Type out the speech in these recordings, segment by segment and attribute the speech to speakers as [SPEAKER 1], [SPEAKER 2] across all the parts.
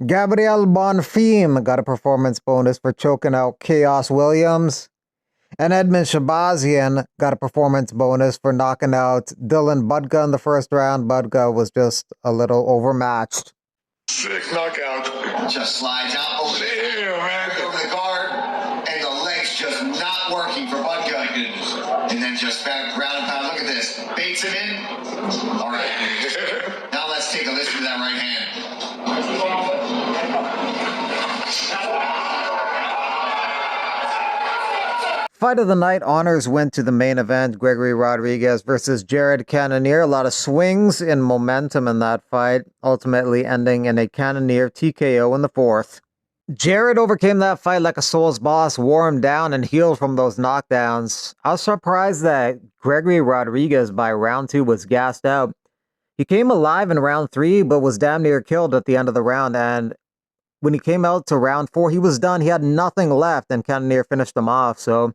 [SPEAKER 1] Gabriel Bonfim got a performance bonus for choking out Chaos Williams. And Edmund Shabazian got a performance bonus for knocking out Dylan Budka in the first round. Budka was just a little overmatched.
[SPEAKER 2] Sick knockout.
[SPEAKER 3] Just slides out over the guard, and the legs just not working for Budka. And then just back ground and pound. Look at this. Baits him in. All right. Now let's take a listen to that right hand.
[SPEAKER 1] Fight of the night honors went to the main event, Gregory Rodriguez versus Jared Cannonier. A lot of swings and momentum in that fight, ultimately ending in a Cannonier TKO in the fourth. Jared overcame that fight like a Souls boss, wore him down and healed from those knockdowns. I was surprised that Gregory Rodriguez by round 2 was gassed out. He came alive in round 3, but was damn near killed at the end of the round, and when he came out to round 4, he was done. He had nothing left, and Cannonier finished him off, so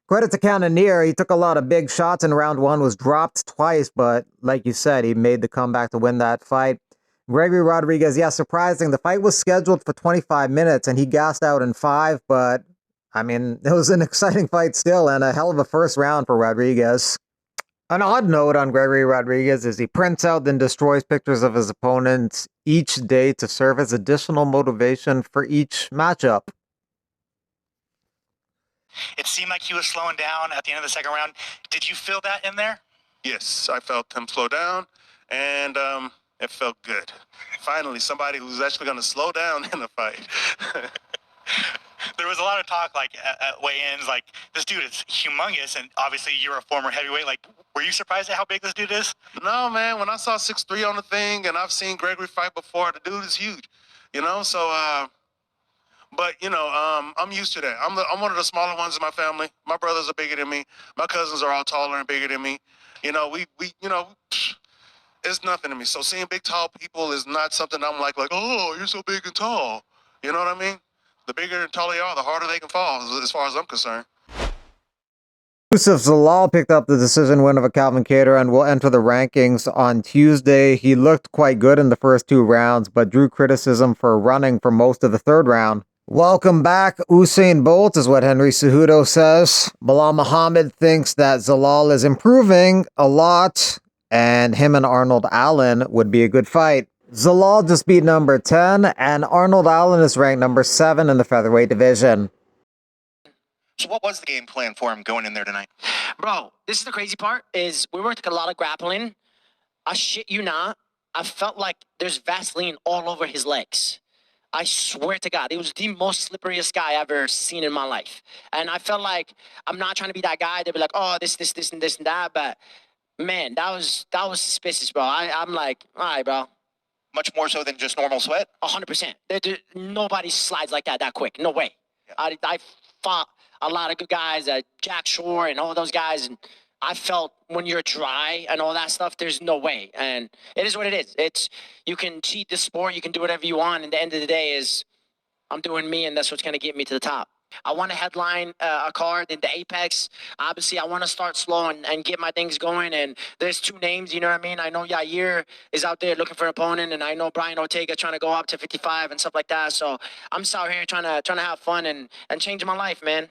[SPEAKER 1] credit to Cannonier. He took a lot of big shots in round 1, was dropped twice, but like you said, he made the comeback to win that fight. Gregory Rodriguez, yeah, surprising. The fight was scheduled for 25 minutes, and he gassed out in 5, but, I mean, it was an exciting fight still, and a hell of a first round for Rodriguez. An odd note on Gregory Rodriguez is he prints out and destroys pictures of his opponents each day to serve as additional motivation for each matchup.
[SPEAKER 4] It seemed like he was slowing down at the end of the second round. Did you feel that in there?
[SPEAKER 2] Yes, I felt him slow down, and it felt good. Finally, somebody who's actually going to slow down in the fight.
[SPEAKER 4] There was a lot of talk, like, at weigh-ins, like, this dude is humongous, and obviously you're a former heavyweight. Like, were you surprised at how big this dude is?
[SPEAKER 2] No, man, when I saw 6'3" on the thing, and I've seen Gregory fight before, the dude is huge, you know, so, but, you know, I'm used to that. I'm one of the smaller ones in my family. My brothers are bigger than me. My cousins are all taller and bigger than me. You know, we you know, it's nothing to me. So seeing big, tall people is not something I'm like, oh, you're so big and tall. You know what I mean? The bigger and taller you are, the harder they can fall, as far as I'm concerned.
[SPEAKER 1] Youssef Zalal picked up the decision win over Calvin Kattar and will enter the rankings on Tuesday. He looked quite good in the first 2 rounds, but drew criticism for running for most of the third round. Welcome back, Usain Bolt, is what Henry Cejudo says. Bilal Muhammad thinks that Zalal is improving a lot, and him and Arnold Allen would be a good fight. Zalal just beat number 10, and Arnold Allen is ranked number 7 in the featherweight division.
[SPEAKER 4] So what was the game plan for him going in there tonight?
[SPEAKER 5] Bro, this is the crazy part, is we worked a lot of grappling. I shit you not, I felt like there's Vaseline all over his legs. I swear to God, he was the most slipperiest guy I've ever seen in my life. And I felt like, I'm not trying to be that guy to be like, oh, this, and this, and that. But, man, that was suspicious, bro. I'm like, all right, bro.
[SPEAKER 4] Much more so than just normal sweat?
[SPEAKER 5] 100%. Nobody slides like that quick. No way. Yeah. I fought a lot of good guys, Jack Shore and all those guys, and I felt when you're dry and all that stuff, there's no way. And it is what it is. You can cheat the sport, you can do whatever you want, and the end of the day is I'm doing me, and that's what's going to get me to the top. I want to headline a card in the Apex. Obviously, I want to start slow and get my things going. And there's 2 names, you know what I mean? I know Yair is out there looking for an opponent, and I know Brian Ortega trying to go up to 55 and stuff like that. So I'm just out here trying to have fun and change my life, man.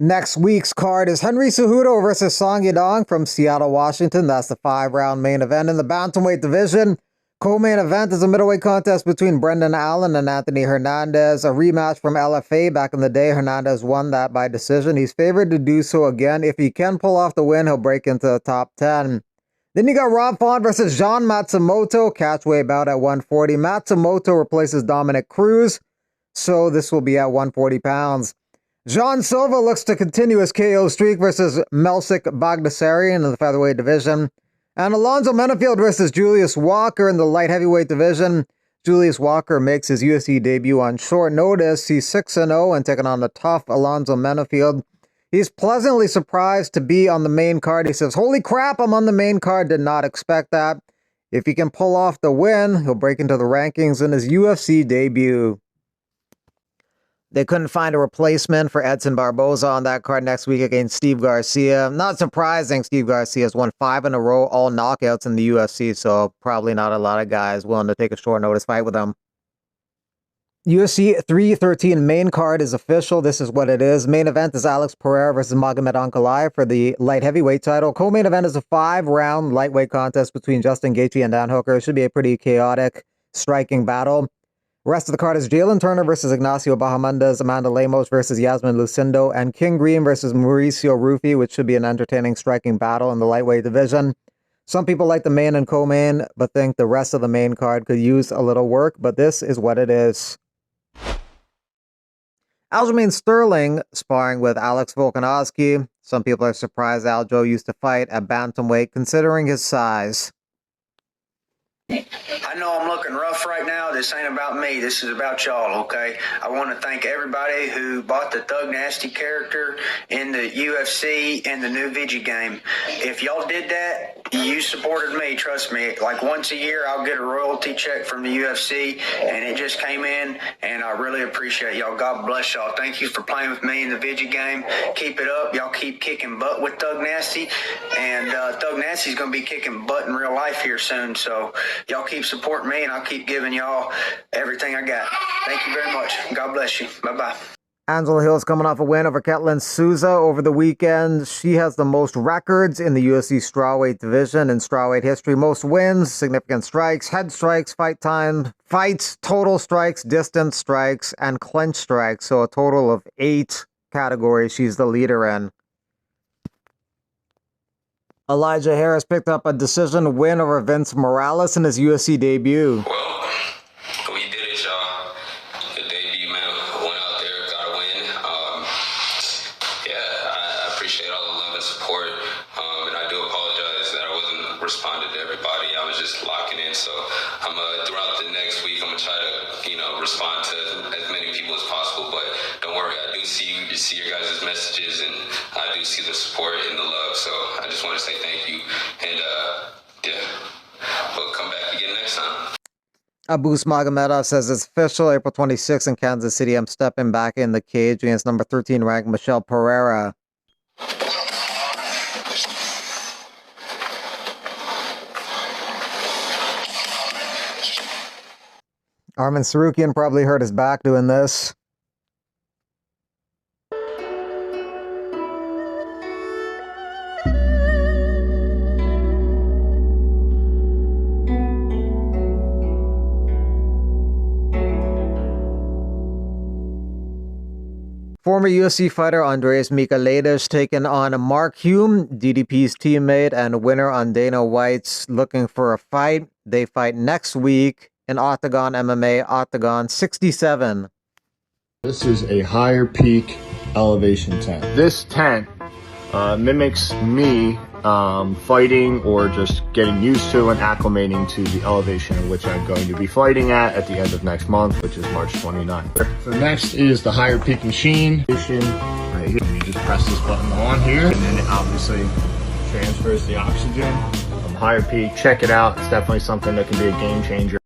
[SPEAKER 1] Next week's card is Henry Cejudo versus Song Yadong from Seattle, Washington. That's the 5-round main event in the bantamweight division. Co-main event is a middleweight contest between Brendan Allen and Anthony Hernandez. A rematch from LFA back in the day. Hernandez won that by decision. He's favored to do so again. If he can pull off the win, he'll break into the top 10. Then you got Rob Font versus Jean Matsumoto. Catchweight bout at 140. Matsumoto replaces Dominic Cruz, so this will be at 140 pounds. Jean Silva looks to continue his KO streak versus Melsik Bagdasarian in the featherweight division. And Alonzo Menafield versus Julius Walker in the light heavyweight division. Julius Walker makes his UFC debut on short notice. He's 6-0 and taking on the tough Alonzo Menafield. He's pleasantly surprised to be on the main card. He says, holy crap, I'm on the main card. Did not expect that. If he can pull off the win, he'll break into the rankings in his UFC debut. They couldn't find a replacement for Edson Barboza on that card next week against Steve Garcia. Not surprising, Steve Garcia's won 5 in a row, all knockouts in the UFC, so probably not a lot of guys willing to take a short notice fight with him. UFC 313 main card is official. This is what it is. Main event is Alex Pereira versus Magomed Ankalaev for the light heavyweight title. Co-main event is a 5-round lightweight contest between Justin Gaethje and Dan Hooker. It should be a pretty chaotic, striking battle. Rest of the card is Jalen Turner versus Ignacio Bahamondes, Amanda Lemos versus Yasmin Lucindo, and King Green versus Mauricio Rufy, which should be an entertaining, striking battle in the lightweight division. Some people like the main and co-main, but think the rest of the main card could use a little work, but this is what it is. Aljamain Sterling sparring with Alex Volkanovski. Some people are surprised Aljo used to fight at bantamweight, considering his size.
[SPEAKER 6] I know I'm looking rough right now. This ain't about me. This is about y'all, okay? I want to thank everybody who bought the Thug Nasty character in the UFC and the new Vigi game. If y'all did that, you supported me, trust me. Like once a year, I'll get a royalty check from the UFC, and it just came in, and I really appreciate y'all. God bless y'all. Thank you for playing with me in the Vigi game. Keep it up. Y'all keep kicking butt with Thug Nasty, and Thug Nasty's going to be kicking butt in real life here soon, so y'all keep supporting me, and I'll keep giving y'all everything I got. Thank you very much. God bless you. Bye-bye.
[SPEAKER 1] Angela Hill's coming off a win over Ketlin Souza over the weekend. She has the most records in the UFC strawweight division in strawweight history. Most wins, significant strikes, head strikes, fight time, fights, total strikes, distance strikes, and clinch strikes. So a total of 8 categories she's the leader in. Elijah Harris picked up a decision win over Vince Morales in his UFC debut.
[SPEAKER 7] Well, we did it, y'all. The debut, man. Went out there, got a win. I appreciate all the love and support. And I do apologize that I wasn't responding to everybody. I was just locking in. So I'm throughout the next week, I'm gonna try to, respond to as many people as possible. But don't worry, I do see your guys' messages, and I do see the support and the love. So I just want to say thank you. And we'll come back again next time.
[SPEAKER 1] Abus Magomedov says it's official. April 26th in Kansas City. I'm stepping back in the cage against number 13 ranked Michelle Pereira. Arman Sarukian probably hurt his back doing this. Former UFC fighter Andreas Michailidis taking on Mark Hume, DDP's teammate and winner on Dana White's looking for a fight. They fight next week in Octagon MMA, Octagon 67.
[SPEAKER 8] This is a higher peak elevation tent. This tent mimics me fighting or just getting used to and acclimating to the elevation in which I'm going to be fighting at the end of next month, which is March 29th. So next is the higher peak machine. Right here. You just press this button on here, and then it obviously transfers the oxygen. Higher peak, check it out. It's definitely something that can be a game changer.